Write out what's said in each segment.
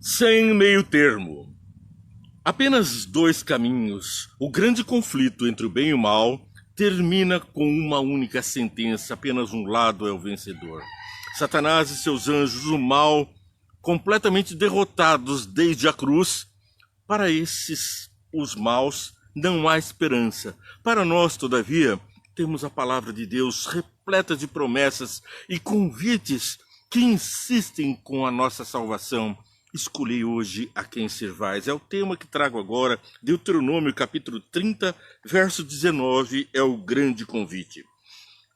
Sem meio termo. Apenas dois caminhos. O grande conflito entre o bem e o mal termina com uma única sentença. Apenas um lado é o vencedor. Satanás e seus anjos, o mal, completamente derrotados desde a cruz. Para esses, os maus, não há esperança. Para nós, todavia, temos a palavra de Deus repleta de promessas e convites que insistem com a nossa salvação. Escolhi hoje a quem servais. É o tema que trago agora, Deuteronômio capítulo 30, verso 19, é o grande convite.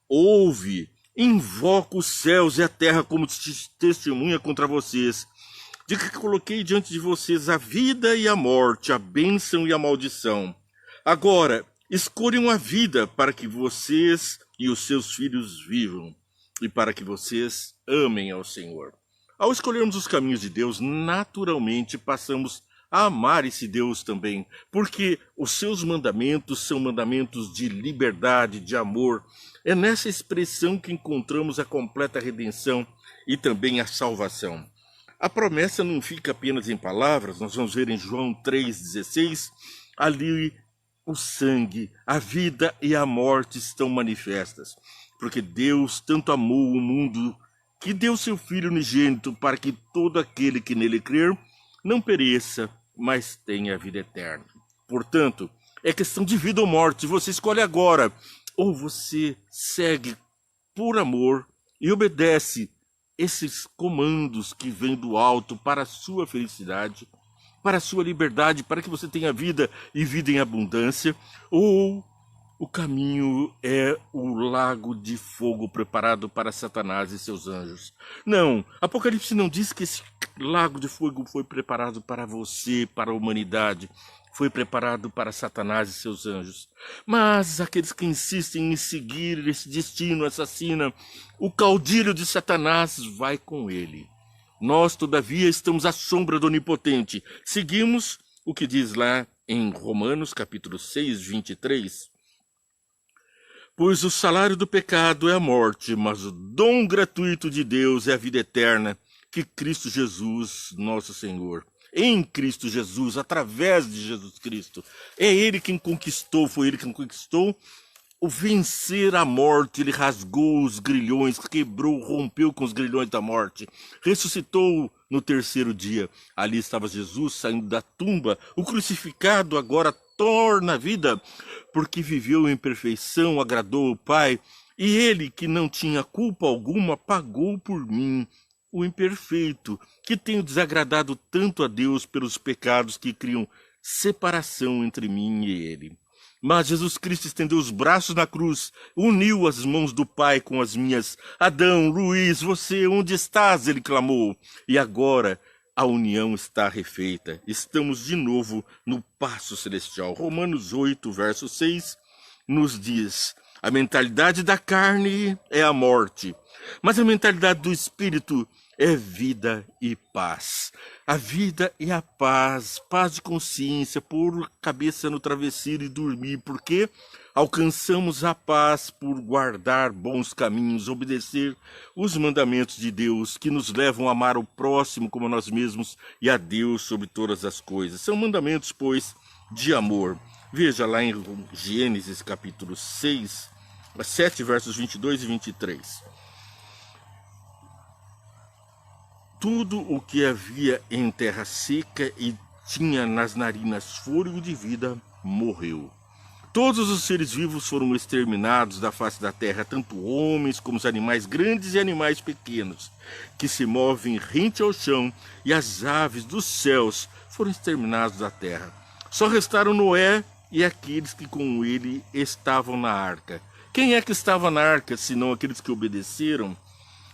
Ouve, invoca os céus e a terra como testemunha contra vocês, de que coloquei diante de vocês a vida e a morte, a bênção e a maldição. Agora, escolham a vida para que vocês e os seus filhos vivam, e para que vocês amem ao Senhor. Ao escolhermos os caminhos de Deus, naturalmente passamos a amar esse Deus também, porque os seus mandamentos são mandamentos de liberdade, de amor. É nessa expressão que encontramos a completa redenção e também a salvação. A promessa não fica apenas em palavras, nós vamos ver em João 3,16, ali o sangue, a vida e a morte estão manifestas, porque Deus tanto amou o mundo que deu seu Filho unigênito para que todo aquele que nele crer não pereça, mas tenha a vida eterna. Portanto, é questão de vida ou morte, você escolhe agora, ou você segue por amor e obedece esses comandos que vêm do alto para a sua felicidade, para a sua liberdade, para que você tenha vida e vida em abundância, ou o caminho é o lago de fogo preparado para Satanás e seus anjos. Não, Apocalipse não diz que esse lago de fogo foi preparado para você, para a humanidade. Foi preparado para Satanás e seus anjos. Mas aqueles que insistem em seguir esse destino assassino, o caudilho de Satanás vai com ele. Nós, todavia, estamos à sombra do Onipotente. Seguimos o que diz lá em Romanos, capítulo 6, 23. Pois o salário do pecado é a morte, mas o dom gratuito de Deus é a vida eterna, que Cristo Jesus, nosso Senhor. Em Cristo Jesus, através de Jesus Cristo. É Ele quem conquistou, foi Ele quem conquistou o vencer a morte. Ele rasgou os grilhões, quebrou, rompeu com os grilhões da morte. Ressuscitou no terceiro dia. Ali estava Jesus saindo da tumba. O crucificado agora torna a vida, porque viveu em perfeição, agradou o Pai. E Ele, que não tinha culpa alguma, pagou por mim, o imperfeito, que tenho desagradado tanto a Deus pelos pecados que criam separação entre mim e Ele. Mas Jesus Cristo estendeu os braços na cruz, uniu as mãos do Pai com as minhas. Adão, Luiz, você onde estás? Ele clamou. E agora a união está refeita. Estamos de novo no passo celestial. Romanos 8, verso 6, nos diz: a mentalidade da carne é a morte, mas a mentalidade do Espírito é vida e paz. A vida e a paz, paz de consciência, pôr cabeça no travesseiro e dormir, porque alcançamos a paz por guardar bons caminhos, obedecer os mandamentos de Deus, que nos levam a amar o próximo como a nós mesmos e a Deus sobre todas as coisas. São mandamentos, pois, de amor. Veja lá em Gênesis capítulo 6, 7, versos 22 e 23. Tudo o que havia em terra seca e tinha nas narinas fôlego de vida, morreu. Todos os seres vivos foram exterminados da face da terra, tanto homens como os animais grandes e animais pequenos, que se movem rente ao chão, e as aves dos céus foram exterminados da terra. Só restaram Noé e aqueles que com ele estavam na arca. Quem é que estava na arca, senão aqueles que obedeceram?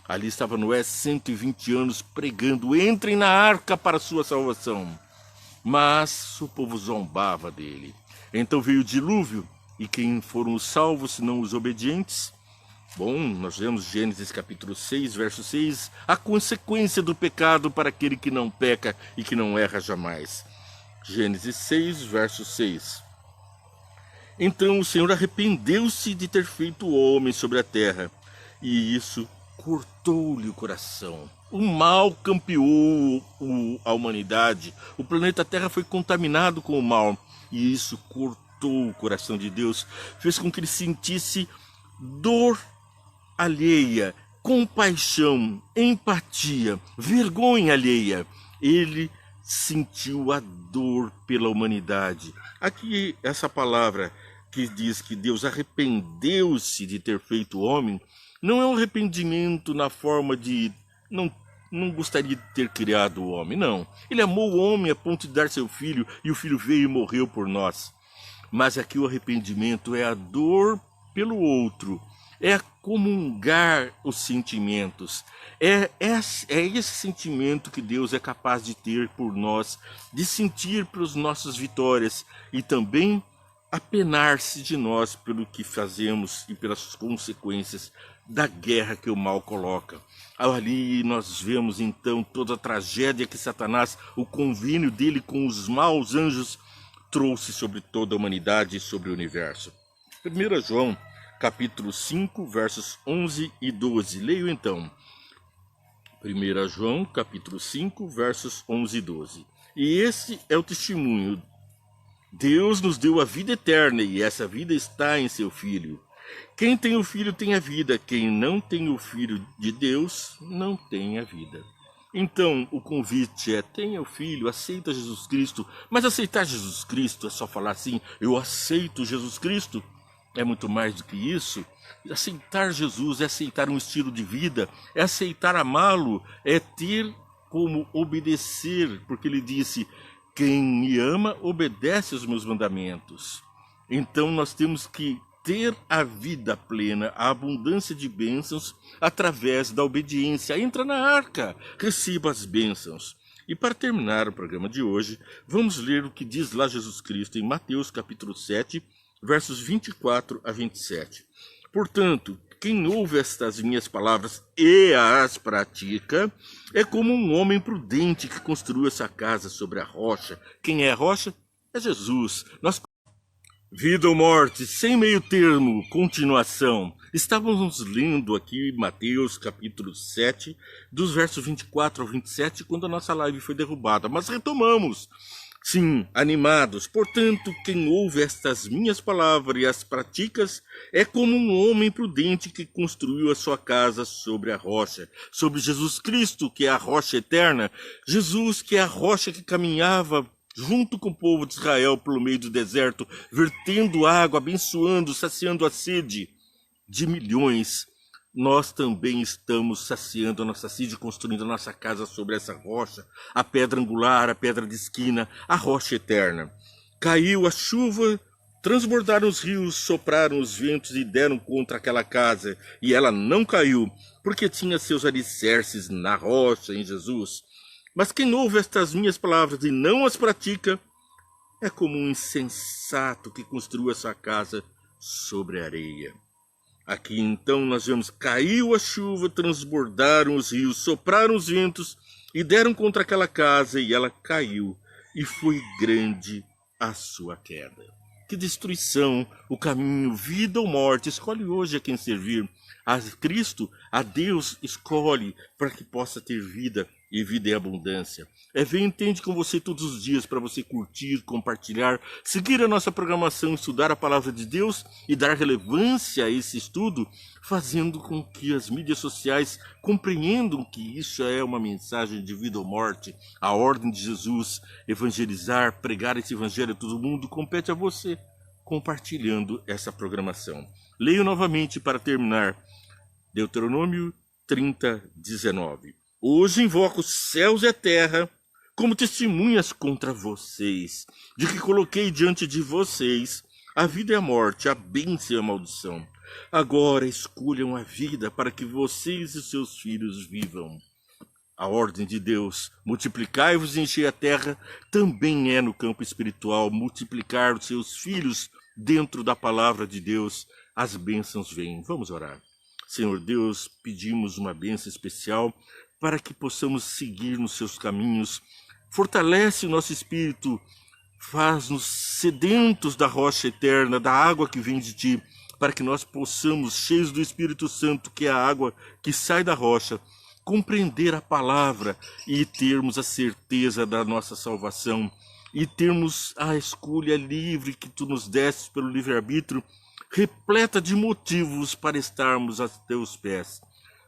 Ali estava Noé 120 anos pregando: entrem na arca para a sua salvação. Mas o povo zombava dele. Então veio o dilúvio, e quem foram os salvos, senão os obedientes? Bom, nós vemos Gênesis capítulo 6, verso 6, a consequência do pecado para aquele que não peca e que não erra jamais. Gênesis 6, verso 6. Então o Senhor arrependeu-se de ter feito o homem sobre a terra, e isso cortou-lhe o coração. O mal campeou o a humanidade. O planeta Terra foi contaminado com o mal. E isso cortou o coração de Deus, fez com que ele sentisse dor alheia, compaixão, empatia, vergonha alheia. Ele sentiu a dor pela humanidade. Aqui, essa palavra que diz que Deus arrependeu-se de ter feito o homem, não é um arrependimento na forma de não gostaria de ter criado o homem, não. Ele amou o homem a ponto de dar seu filho, e o filho veio e morreu por nós. Mas aqui o arrependimento é a dor pelo outro, é comungar os sentimentos, é esse sentimento que Deus é capaz de ter por nós, de sentir pelas nossas vitórias e também apenar-se de nós pelo que fazemos e pelas consequências da guerra que o mal coloca. Ali nós vemos então toda a tragédia que Satanás, o convênio dele com os maus anjos, trouxe sobre toda a humanidade e sobre o universo. 1 João, capítulo 5, versos 11 e 12. Leio então. 1 João, capítulo 5, versos 11 e 12. E esse é o testemunho. Deus nos deu a vida eterna, e essa vida está em seu Filho. Quem tem o Filho tem a vida, quem não tem o Filho de Deus não tem a vida. Então, o convite é: tenha o Filho, aceita Jesus Cristo. Mas aceitar Jesus Cristo é só falar assim, eu aceito Jesus Cristo? É muito mais do que isso. Aceitar Jesus é aceitar um estilo de vida, é aceitar amá-lo, é ter como obedecer, porque ele disse: quem me ama obedece aos meus mandamentos. Então nós temos que ter a vida plena, a abundância de bênçãos através da obediência. Entra na arca, receba as bênçãos. E para terminar o programa de hoje, vamos ler o que diz lá Jesus Cristo em Mateus capítulo 7, versos 24 a 27. Portanto, quem ouve estas minhas palavras e as pratica, é como um homem prudente que construiu essa casa sobre a rocha. Quem é a rocha? É Jesus. Vida ou morte, sem meio termo, continuação. Estávamos lendo aqui Mateus capítulo 7, dos versos 24 ao 27, quando a nossa live foi derrubada. Mas retomamos. Sim, animados. Portanto, quem ouve estas minhas palavras e as praticas é como um homem prudente que construiu a sua casa sobre a rocha, sobre Jesus Cristo, que é a rocha eterna, Jesus, que é a rocha que caminhava junto com o povo de Israel pelo meio do deserto, vertendo água, abençoando, saciando a sede de milhões. Nós também estamos saciando a nossa sede, construindo a nossa casa sobre essa rocha, a pedra angular, a pedra de esquina, a rocha eterna. Caiu a chuva, transbordaram os rios, sopraram os ventos e deram contra aquela casa, e ela não caiu, porque tinha seus alicerces na rocha, em Jesus. Mas quem ouve estas minhas palavras e não as pratica, é como um insensato que construiu essa casa sobre a areia. Aqui então nós vemos: caiu a chuva, transbordaram os rios, sopraram os ventos e deram contra aquela casa, e ela caiu, e foi grande a sua queda. Que destruição! O caminho, vida ou morte, escolhe hoje a quem servir. A Cristo, a Deus, escolhe para que possa ter vida e vida em abundância. Vem Entende com você todos os dias, para você curtir, compartilhar, seguir a nossa programação, estudar a palavra de Deus e dar relevância a esse estudo, fazendo com que as mídias sociais compreendam que isso é uma mensagem de vida ou morte, a ordem de Jesus, evangelizar, pregar esse evangelho a todo mundo, compete a você, compartilhando essa programação. Leio novamente para terminar, Deuteronômio 30, 19. Hoje invoco os céus e a terra como testemunhas contra vocês, de que coloquei diante de vocês a vida e a morte, a bênção e a maldição. Agora escolham a vida para que vocês e seus filhos vivam. A ordem de Deus, multiplicai-vos e enchei a terra, também é no campo espiritual, multiplicar os seus filhos dentro da palavra de Deus. As bênçãos vêm. Vamos orar. Senhor Deus, pedimos uma bênção especial para que possamos seguir nos seus caminhos. Fortalece o nosso espírito, faz-nos sedentos da rocha eterna, da água que vem de ti, para que nós possamos, cheios do Espírito Santo, que é a água que sai da rocha, compreender a palavra e termos a certeza da nossa salvação e termos a escolha livre que tu nos deste pelo livre-arbítrio, repleta de motivos para estarmos a teus pés.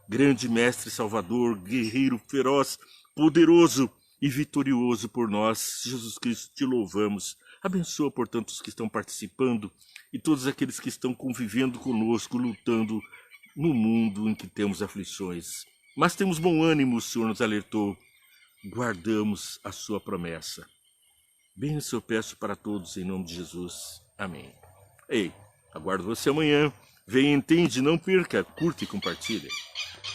Grande Mestre Salvador, guerreiro feroz, poderoso e vitorioso por nós, Jesus Cristo, te louvamos. Abençoa, portanto, os que estão participando e todos aqueles que estão convivendo conosco, lutando no mundo em que temos aflições. Mas temos bom ânimo, o Senhor nos alertou. Guardamos a sua promessa. Bênção eu peço para todos em nome de Jesus. Amém. Ei, aguardo você amanhã. Venha, entende, não perca, curta e compartilha.